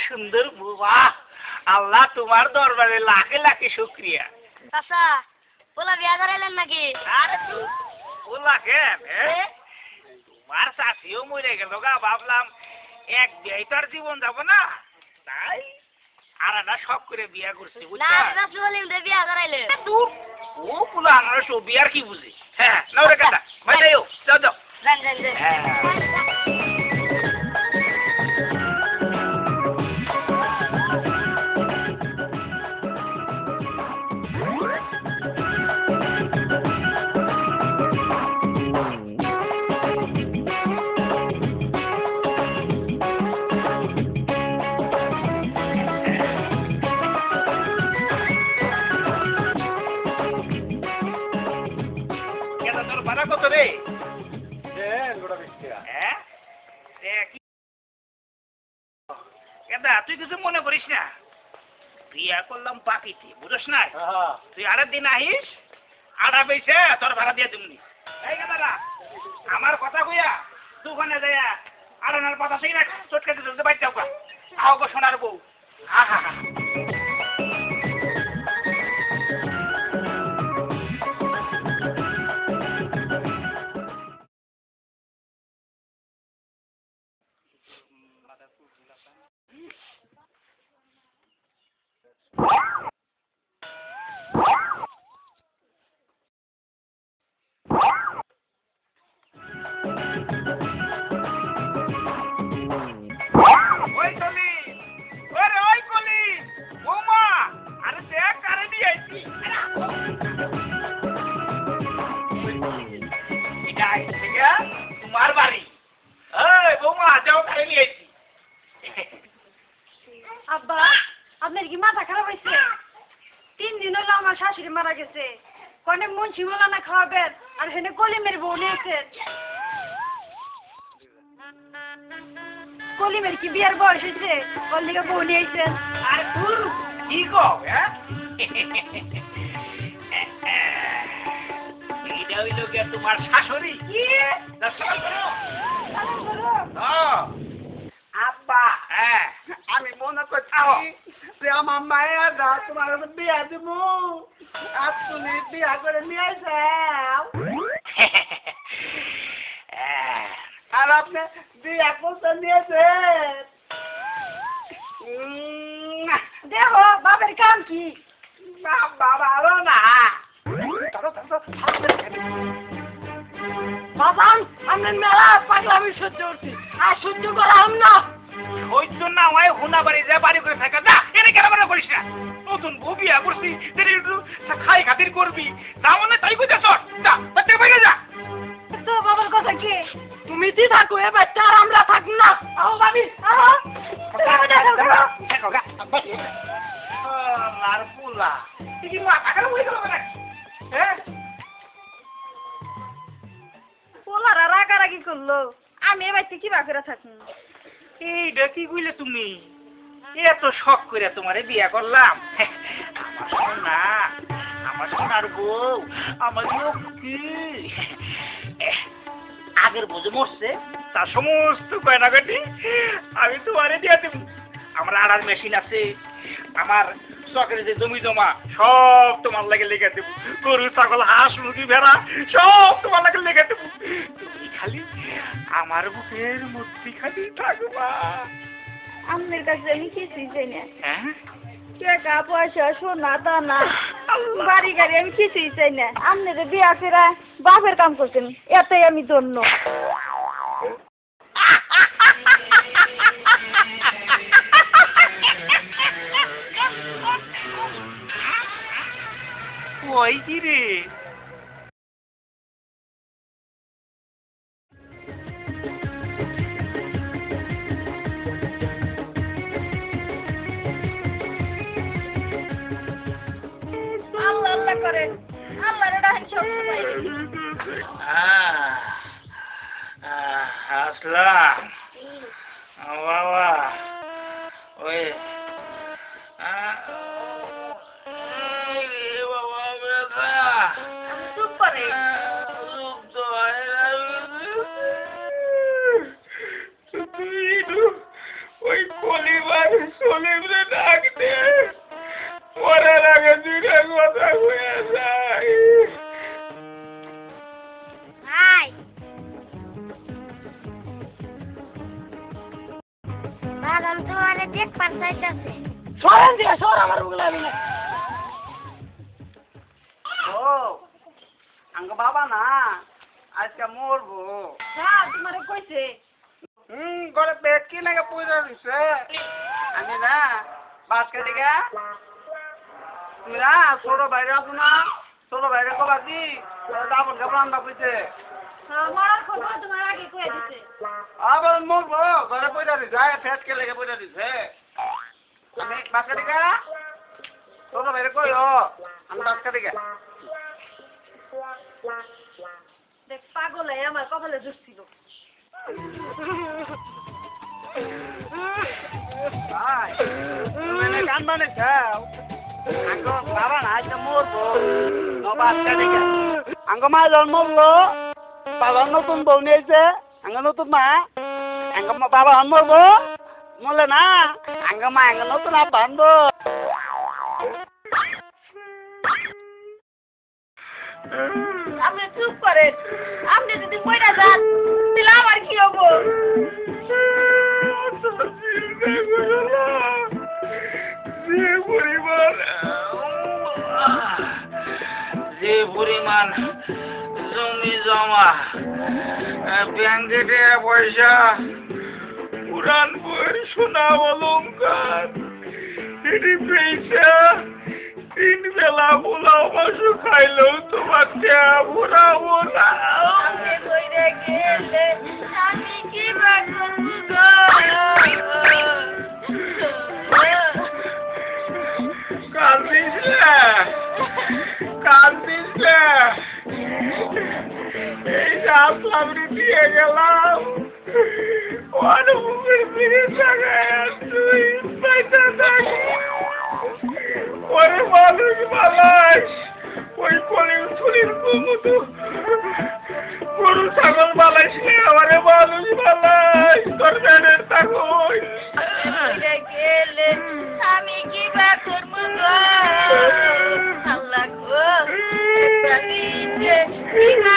সুন্দর বাহ, আল্লাহ তোমার দরবারে লাখে লাখে শুকরিয়া। চাচা পোলা বিয়া করাইলেন নাকি? আরে ওলা কেন তোমার চাষিও মরে গেল গা, ভাবলাম এক বিয়ে তো আর জীবন যাব না, তাই আর একটা শখ করে বিয়া করছি না বুঝছো। রাসূলিন দে বিয়া করাইলেন। ও পুলা আমার সব বিয়ার কি বুঝি। হ্যাঁ নাও রে কাটা ভাই যাও যাও যাও। যান যান যান। হ্যাঁ ভাড়া কত রে? হ্যাঁ তুই কিছু মনে করিস না, বিয়া করলাম পাখিতে বুঝস না, তুই আরেক দিন আহিস, আড়া পেয়েছে তোর ভাড়া দিয়ে তুমি। এই দাদা আমার কথা কইয়া দোকানে যাইয়া আড়ানার পাতা সেই রাখ, চটকাতে চলতে বাইর যাও গা, আও গো সোনার বউ। আহা হা তোমার বাড়ি। এই বৌমা যাও খাই নিয়ে আইছি। আব্বা আপনার কি মাথা খারাপ হয়েছে? 3 দিন হলো আমার শাশুড়ি মারা গেছে, কনে মুন্সি মোলানা খাওয়াবেন আর হেনে কলিমের বউ নিয়েছেন। কলিমের কি বিয়ার বয়স হয়েছে? কলিকে বউ নিয়েছেন। আর তুই কি গো হ্যাঁ? এইটা হইল গিয়া তোমার শাশুড়ি। আব্বা হ্যাঁ আমি মনে করছি যে আমার মায়ের দা তোমার বিয়া দিব, আর তুমি বিয়া করে নিয়ে যাও, আর আপনি বিয়া করতে নিয়েছেন। দেখো বাবার কাম কি? বাবা ভালো না। বাবান আপনার মেলা পাগলামি সহ্য করছি, আর সহ্য করাম না। সহ্য না হয় হুনা বাড়ি যা বাড়ি করে থাকা যা, এনে কেন মনে করিস না? নতুন বউ বিয়া করছি, একটু খাই খাতির করবি, তা মনে তাই বুঝে চল যা, বাচ্চা বাইরে যা। তো বাবার কথা কি? তুমি দি থাকো এ বাচ্চা, আর আমরা থাক না। আও ভাবি আও আর পুলা তুই কি মাথা খারাপ হয়ে গেল না? হ্যাঁ পোলারা রাগারাগি করলো, আমি এ বাচ্চা কি বাকরে থাকুন? এইটা কি কইলে তুমি? এত শখ করে তোমারে বিয়া করলাম, আমার সোনা, আমার সোনার বউ, আমার লক্ষ্মী। আগের বউ যে মরছে তার সমস্ত গয়নাগাটি আমি তোমারে দিয়ে দেব। আমার আড়ার মেশিন আছে, আমার চকের যে জমি জমা সব তোমার লাগে লেগে দেবো, গরু ছাগল হাঁস মুরগি ভেড়া সব তোমার লাগে লেগে দেবো। তুমি খালি আমার বুকের মধ্যে খালি থাকবা। আপনার কাছে আমি কিছুই চাই না, হ্যাঁ টাকা পয়সা সোনা দানা বাড়ি গাড়ি আমি কিছুই চাই না। আপনার বিয়া ফেরা বাপের কাম করছেন, এটাই আমি ধন্য। ওই কি রে? আল্লাহ আল্লাহ করেন, আল্লাহরে ডাকেন সব আসলাম বাবা, ওই বাবা ব্যথা চুপ করে। ওই পরিবার বাদাম তোমার দেখবার চাইতেছে। সরেন দিকে সর আমার বুগলা দিলে ও আঙ্গ বাবা না আজকে মরবো যা তোমারে কইছে ঘরে পেট কি লাগে পয়সা দিছে আমি না বাস কেটে গা তুমি না ছোট বাইরে আছো না ছোট বাইরে কবা দি দাবন কাপড় আনবা কইছে মরার খবর তোমার আগে কয়ে দিছে আবার মরবো ঘরে পয়সা দিছে পেট কে লেগে পয়সা দিছে আমি বাস কেটে গা ছোট বাইরে কই ও আমি বাস কেটে গা দেখ পাগল হয়ে আমার কপালে জুটছিল মানে গান বানে যাও আঙ্গ বাবা না আজকে মরবো বাস কেটে গা আঙ্গ মা জন্ম হলো বাবার নতুন বউ নিয়েছে আঙ্গ নতুন মা আঙ্গ বাবা মরবো মরলে না আঙ্গ মা আঙ্গ নতুন আব্বা আনবো আপনি চুপ করেন আপনি যদি মইরা যান তাহলে আমার কি হবো যে পরিমাণ জমি জমা ব্যাংকে টাকা পয়সা পুরান বই সোনা অলঙ্কার এটি পয়সা 3 বেলা পোলাও মাংস খাইলেও তোমার দেয়া ভরাবো না আপনি কইরে গেলে আমি কি বা করবো গো কান্দিস না এই যে আসলাম দিয়ে গেলাম অনুভবের ফিরে থাকায় তুই পাইতে থাকি ওরে মানুষ বালাস ওই কলির ছুরির মতো গরু ছাগল বালাইস না আমারে মানুষ বালাস তোর ব্যানের থাকই গেলে আমি কি বা করবো গো আল্লাহ গো একটা দিন যে কি বা